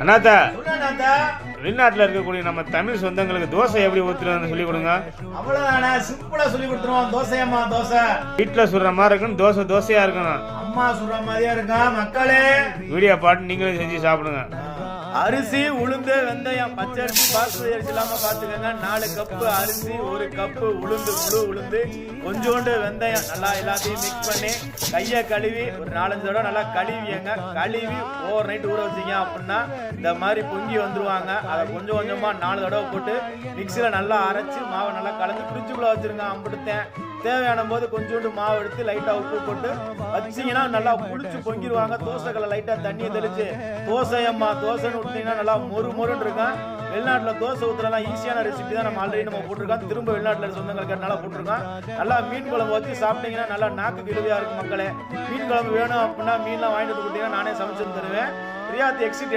அண்ணாத்தா, வெளிநாட்டுல இருக்கக்கூடிய நம்ம தமிழ் சொந்தங்களுக்கு தோசை எப்படி ஊத்துறதுன்னு சொல்லி கொடுங்க. அவ்வளவுதானே, சிம்பிளா சொல்லி கொடுத்துருவோம். தோசையம்மா தோசை. வீட்டுல சுடுற மாதிரி இருக்கணும், தோசை தோசையா இருக்கணும். அம்மா சுடுற மாதிரியா இருக்கா. மக்களே வீடியோ பாட்டு நீங்களும் செஞ்சு சாப்பிடுங்க. அரிசி, உளுந்து, வெந்தயம், பச்சரிசி, பாசுமதி அரிசி இல்லாம பாத்துக்கோங்க. 4 கப்பு அரிசி, 1 கப்பு உளுந்து, முழு உளுந்து, கொஞ்சோண்டு வெந்தயம், நல்லா எல்லாத்தையும் மிக்ஸ் பண்ணி கையை கழுவி ஒரு 4-5 தடவை நல்லா கழுவிங்க. கழுவி ஓவர் நைட் ஊற வச்சிங்க அப்படின்னா இந்த மாதிரி பொங்கி வந்துருவாங்க. அதை கொஞ்சம் கொஞ்சமா 4 தடவை போட்டு மிக்சியில நல்லா அரைச்சு மாவை நல்லா கலந்து ஃப்ரிட்ஜுக்குள்ள வச்சிருங்க. அம்பிடுத்தேன் தேவையான போது கொஞ்சோண்டு மாவு எடுத்து லைட்டா உப்பு போட்டு வச்சிங்கன்னா நல்லா புளிச்சு பொங்கிடுவாங்க. தோசைகளை லைட்டா தண்ணியை தெளிச்சு தோசையம்மா தோசைன்னு விட்டீங்கன்னா நல்லா மொறு மொறுன்னு இருக்கும். வெளிநாட்டுல தோசை ஊத்துறலாம் ஈஸியான ரெசிபி தான் நம்ம ஆல்ரெடி போட்டிருக்கோம். திரும்ப வெளிநாட்டுல சொந்தங்களுக்கு நல்லா போட்டிருக்கோம். நல்லா மீன் குழம்பு வச்சு சாப்பிட்டீங்கன்னா நல்லா நாக்கு கிழவியா இருக்கும். மக்களே, மீன் குழம்பு வேணும் அப்படின்னா மீன்லாம் வாங்கிட்டு வந்து கொடுத்தீங்கன்னா நானே சமைச்சு தருவேன். Riyadh exit